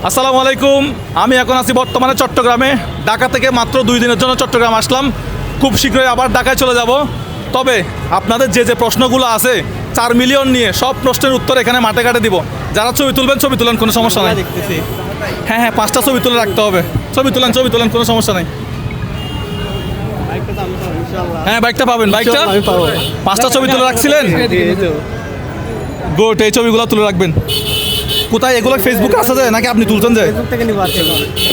আসসালামু আলাইকুম। আমি এখন আছি বর্তমানে চট্টগ্রামে। ঢাকা থেকে মাত্র 2 দিনের জন্য চট্টগ্রাম আসলাম। খুব শীঘ্রই আবার ঢাকায় চলে যাব। তবে আপনাদের যে যে প্রশ্নগুলো আছে 4 মিলিয়ন নিয়ে সব প্রশ্নের উত্তর এখানে মাঠে ঘাটে দিব। যারা ছবি তুলবেন ছবি তুলেন, কোনো সমস্যা নাই। হ্যাঁ হ্যাঁ, 5টা ছবি তুলে রাখতে হবে। ছবি তুলেন, কোনো সমস্যা নাই। হ্যাঁ, বাইকটা পাবেন। বাইকটা 5টা ছবি তুলে রাখছিলেন। গুড, এই ছবিগুলো তুলে রাখবেন। কোথায় এগুলো ফেসবুকে আছে যায় নাকি আপনি তুলছেন যায়?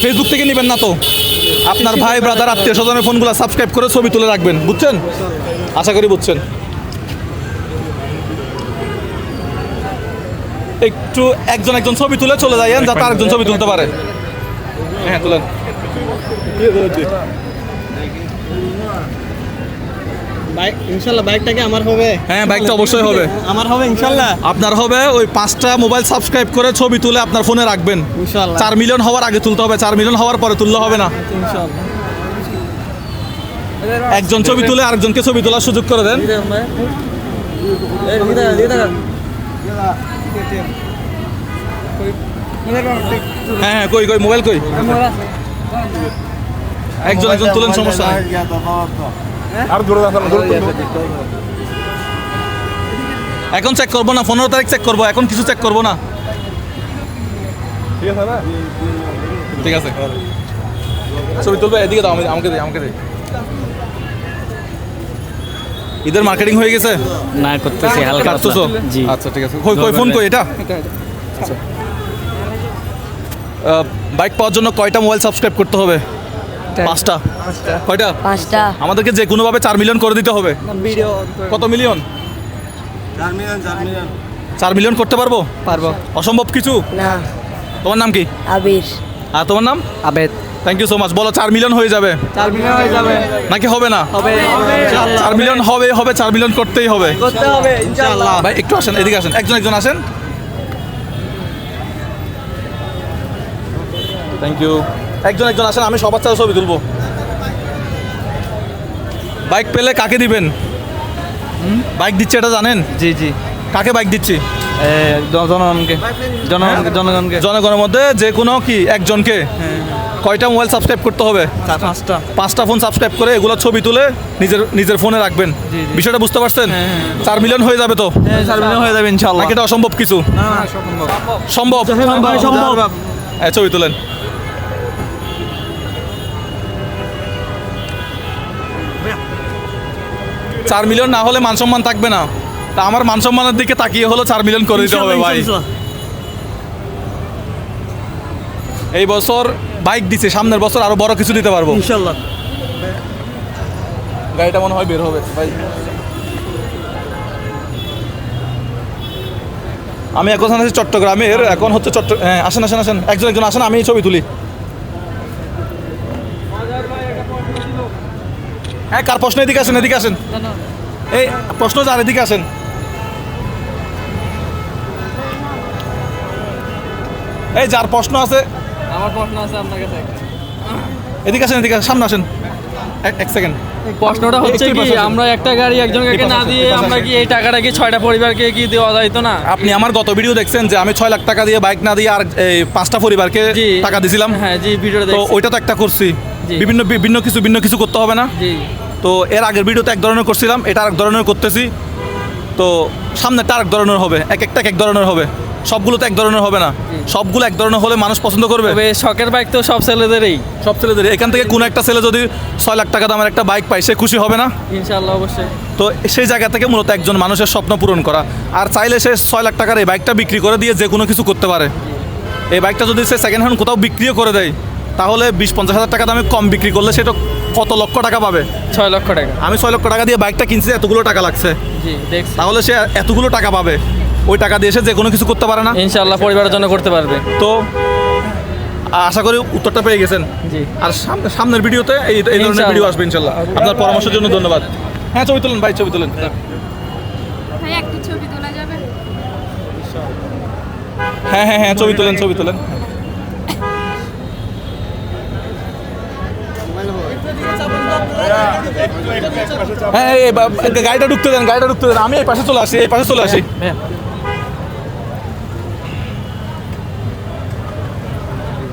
ফেসবুক থেকে নেবেন না তো, আপনার ভাই ব্রাদার আত্মীয় স্বজনের ফোনগুলো সাবস্ক্রাইব করে ছবি তুলে রাখবেন, বুঝছেন? আশা করি বুঝছেন। একটু একজন ছবি তুলে চলে যাইয়েন, যাতে আরেকজন ছবি তুলতে পারে। হ্যাঁ, তুলেন। বাইক ইনশাআল্লাহ, বাইকটা কি আমার হবে? হ্যাঁ, বাইকটা অবশ্যই হবে। আমার হবে ইনশাআল্লাহ। আপনার হবে। ওই 5টা মোবাইল সাবস্ক্রাইব করে ছবি তুলে আপনার ফোনে রাখবেন ইনশাআল্লাহ। 4 মিলিয়ন হওয়ার আগে তুলতে হবে। 4 মিলিয়ন হওয়ার পরে তুললে হবে না। ইনশাআল্লাহ। একজন ছবি তুলে আরেকজনকে ছবি তোলার সুযোগ করে দেন। হ্যাঁ হ্যাঁ, কই মোবাইল কই? একজন তুলেন, সমস্যা নাই। এখন চেক করবো না, 15 তারিখ চেক করবো, এখন কিছু চেক করবো না। ঠিক আছে, ছবি তুলবে। এদিকে দাও, আমাকে দে। ঈদের মার্কেটিং হয়ে গেছে? না, করতেছি হালকা কাটতেছো? জি। আচ্ছা, ঠিক আছে। কই ফোন কই? এটা আচ্ছা। বাইক পাওয়ার জন্য কয়টা মোবাইল সাবস্ক্রাইব করতে হবে? 5টা। কয়টা? 5টা। আমাদেরকে যে কোনোভাবে 4 মিলিয়ন করে দিতে হবে। কত মিলিয়ন? 4 মিলিয়ন করতে পারবো? অসম্ভব কিছু না। তোমার নাম কি? আবির। আর তোমার নাম? Abed. Thank you so much. বলো 4 মিলিয়ন হয়ে যাবে 4 মিলিয়ন হয়ে যাবে নাকি হবে না? হবে 4 মিলিয়ন হবে। 4 মিলিয়ন করতেই হবে। করতে হবে ইনশাআল্লাহ। ভাই একটু আসেন, এদিকে আসেন। একজন আসেন। Thank you. একজন আসেন, আমি সবার সাথে ছবি তুলবো। বাইক পেলে কাকে দিবেন? বাইক দিচ্ছে এটা জানেন? জি জি। কাকে বাইক দিচ্ছি? জনগণকে। জনগণের মধ্যে যে কোনো কি একজনকে? কয়টা মোবাইল সাবস্ক্রাইব করতে হবে? 5টা ফোন সাবস্ক্রাইব করে এগুলো ছবি তুলে নিজের ফোনে রাখবেন। বিষয়টা বুঝতে পারছেন? 4 মিলিয়ন হয়ে যাবে তো? 4 মিলিয়ন হয়ে যাবে ইনশাআল্লাহ। নাকি এটা অসম্ভব কিছু? সম্ভব। ছবি তুলেন। $4 মিলিয়ন না হলে মান সম্মান থাকবে না। তা আমার মান সম্মানের দিকে তাকিয়ে হলো 4 মিলিয়ন করে দিতে হবে ভাই। এই বছর বাইক দিছে, সামনের বছর আরো বড় কিছু দিতে পারবো ইনশাআল্লাহ। গাড়িটা মনে হয় বের হবে ভাই। আমি এখন আছি চট্টগ্রামের। এখন হচ্ছে আসেন। একজন আসেন, আমি ছবি তুলি। হ্যাঁ, কার প্রশ্ন? এদিকে আসেন। এই প্রশ্ন যার, এদিকে আসেন। এই যার প্রশ্ন আছে, আমার প্রশ্ন আছে আপনার কাছে। এদিকে আসেন, সামনে আসেন। এক সেকেন্ড। প্রশ্নটা হচ্ছে কি, আমরা একটা গাড়ি একজনকে না দিয়ে আমরা কি এই টাকাটা কি 6টা পরিবারকে কি দেওয়া যাইতো না? আপনি আমার গত ভিডিও দেখছেন যে আমি 6 লাখ টাকা দিয়ে বাইক না দিয়ে আর 5টা পরিবারকে টাকা দিয়েছিলাম। হ্যাঁ জি, ভিডিওটা তো দেখছি। ওইটা তো একটা করছি। ভিন্ন কিছু করতে হবে না? জি। তো এর আগের ভিডিওতে এক ধরনের করছিলাম, এটা আরেক ধরনের করতেছি। তো সামনেটা আরেক ধরনের হবে, একটা এক ধরনের হবে। সবগুলো তো এক ধরনের হবে না। সবগুলো এক ধরনের হলে মানুষ পছন্দ করবে। তবে শখের বাইক তো সব ছেলেদেরই। এখান থেকে কোনো একটা ছেলে যদি 6 লাখ টাকা দামের একটা বাইক পায়, সে খুশি হবে না? ইনশাআল্লাহ, অবশ্যই। তো সেই জায়গা থেকে মূলত একজন মানুষের স্বপ্ন পূরণ করা। আর চাইলে সে 6 লাখ টাকার এই বাইকটা বিক্রি করে দিয়ে যে কোনো কিছু করতে পারে। এই বাইকটা যদি সে সেকেন্ড হ্যান্ড কোথাও বিক্রিও করে দেয়, তাহলে 20-50 হাজার টাকা দামে কম বিক্রি করলে সেটা কত লক্ষ টাকা পাবে? 6 লক্ষ টাকা। আমি 6 লক্ষ টাকা দিয়ে বাইকটা কিনছি, এতগুলো টাকা লাগছে। জি, দেখছি। তাহলে সে এতগুলো টাকা পাবে, ওই টাকা দিয়ে সে যে কোনো কিছু করতে পারে না? ইনশাআল্লাহ পরিবারের জন্য করতে পারবে। তো আশা করি উত্তরটা পেয়ে গেছেন। জি। আর সামনের ভিডিওতে এই ধরনের ভিডিও আসবে ইনশাল্লাহ। আপনার পরামর্শের জন্য ধন্যবাদ। হ্যাঁ, ছবি তুলেন ভাই, ছবি তুলেন। ভাই একটা ছবি তোলা যাবে? হ্যাঁ, ছবি তুলেন। হ্যাঁ, গাড়িটা ঢুকতে দেন। আমি এই পাশে চলে আসি।